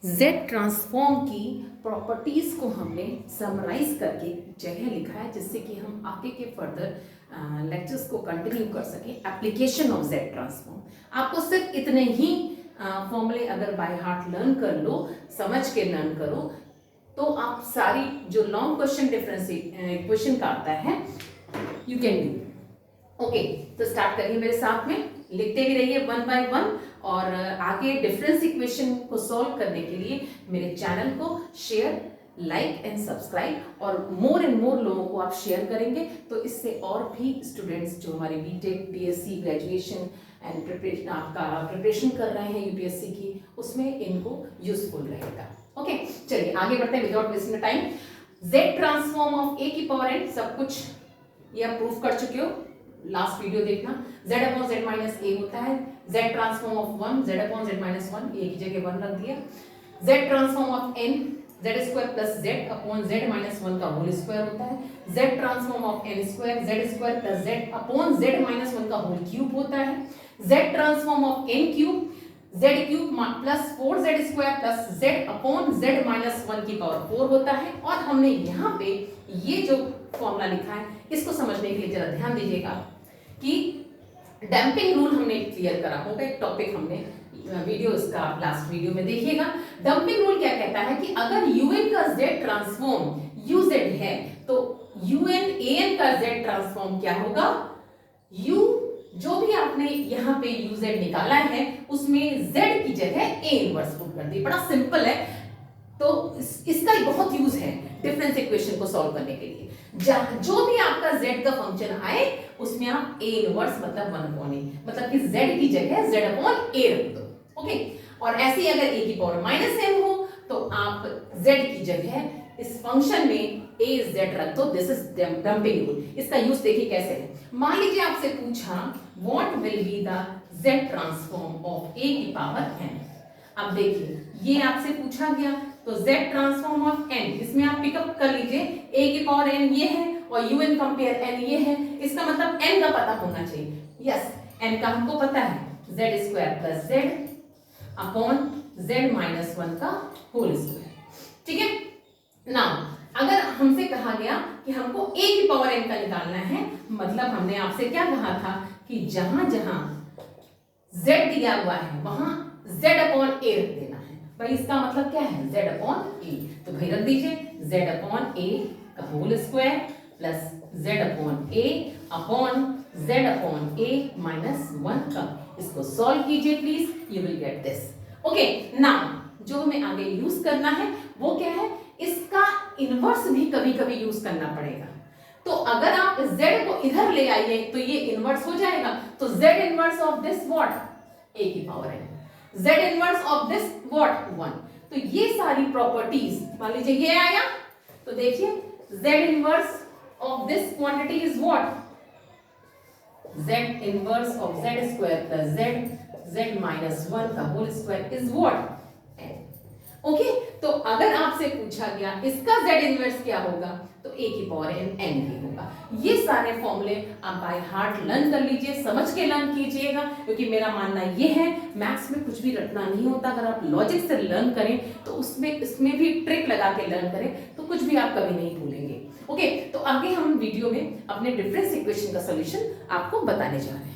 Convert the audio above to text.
Z transform की properties को हमने समराइज करके जगह लिखा है, जिससे कि हम आगे के फर्दर लेक्चर्स को कंटिन्यू कर सकें। एप्लीकेशन ऑफ जेड ट्रांसफॉर्म, आपको सिर्फ इतने ही फॉर्मूले अगर बाय हार्ट लर्न कर लो, समझ के लर्न करो, तो आप सारी जो लॉन्ग क्वेश्चन डिफरेंस इक्वेशन का आता है यू कैन डू। ओके, तो स्टार्ट करिए मेरे साथ में, लिखते भी रहिए वन बाय वन, और आगे डिफरेंस इक्वेशन को सॉल्व करने के लिए मेरे चैनल को शेयर, लाइक एंड सब्सक्राइब, और मोर एंड मोर लोगों को आप शेयर करेंगे तो इससे और भी स्टूडेंट्स जो हमारे BTech, BSc, graduation and preparation कर रहे हैं यूपीएससी की, उसमें इनको यूजफुल रहेगा। ओके, चलिए आगे बढ़ते हैं without wasting time. Z transform of A की पावर एन, सब कुछ ये आप प्रूफ कर चुके हो, लास्ट वीडियो देखना। z अपॉन z माइनस ए होता है, z transform of 1, z upon z minus 1, ए की जगह 1 रख दिया। z transform of n, z square plus z upon z minus 1 का होल स्क्वायर होता है। z transform of n square, z square plus z upon z minus 1 का whole cube होता है। z transform of n cube, z cube plus 4z square plus z upon z minus 1 की power 4 होता है। और हमने यहाँ पे ये जो फॉर्मूला लिखा है, इसको समझने के लिए जरा ध्यान दीजिएगा कि डंपिंग रूल हमने क्लियर करा होगा, एक टॉपिक हमने वीडियो इसका लास्ट वीडियो में देखिएगा। डंपिंग रूल क्या कहता है कि अगर un का z ट्रांसफॉर्म uz है तो un an का z ट्रांसफॉर्म क्या होगा, u जो भी आपने यहाँ पे uz निकाला है उसमें z की जगह a इनवर्स पुट कर दी। बड़ा सिंपल है, तो इसका बहुत यूज है डिफरेंस इक्वेशन को सॉल्व करने के लिए। जो भी आपका z का फंक्शन आए उसमें आप a इनवर्स मतलब 1/a, मतलब कि z की जगह z अपॉन a रख दो। ओके, और ऐसे ही अगर a की पावर माइनस m हो तो आप z की जगह इस फंक्शन में a z रख दो। This is dumping rule. इसका यूज देखिए कैसे है। मान लीजिए आपसे पूछा what will be the z transform of a की पावर n। अब देखिए ये आपसे पूछा गया, तो z ट्रांसफॉर्म ऑफ n, इसमें आप पिकअप कर लीजिए a की पावर n ये है और un कंपेयर n ये है, इसका मतलब n का पता होना चाहिए। यस, n का हमको पता है, z square plus z upon z minus 1 का होल स्क्वायर। ठीक है, नाउ अगर हमसे कहा गया कि हमको a की पावर n का निकालना है, मतलब हमने आपसे क्या कहा था कि जहां जहां z दिया हुआ है वहां z अपॉन a रख देना है। भाई इसका मतलब क्या है, z अपॉन a, तो भाई रख दीजिए z अपॉन a का whole square plus z upon a upon z upon a minus 1 का। इसको सॉल्व कीजिए please, you will get this. Okay, now जो हमें आगे यूज करना है वो क्या है, इसका इनवर्स भी कभी कभी यूज करना पड़ेगा। तो अगर आप z को इधर ले आइए तो ये इनवर्स हो जाएगा, तो z inverse of this what, a की power n, z inverse of this what 1। तो ये सारी प्रॉपर्टीज मान लीजिए ये आया, तो देखिए z inverse of this quantity is what, z inverse of z square plus z minus 1 का whole square is what n। Okay, तो अगर आपसे पूछा गया इसका z इनवर्स क्या होगा, तो a की पावर n ही होगा। ये सारे फॉर्मूले आप बाय हार्ट लर्न कर लीजिए, समझ के लर्न कीजिएगा, क्योंकि मेरा मानना ये है मैथ्स में कुछ भी रटना नहीं होता। अगर आप लॉजिक से लर्न करें तो इसमें भी ट्रिक लगा के लर्न करें तो कुछ भी आप कभी नहीं भूलेंगे। ओके, तो आगे हम वीडियो में अपने डिफरेंस इक्वेशन का सोल्यूशन आपको बताने जा रहे हैं।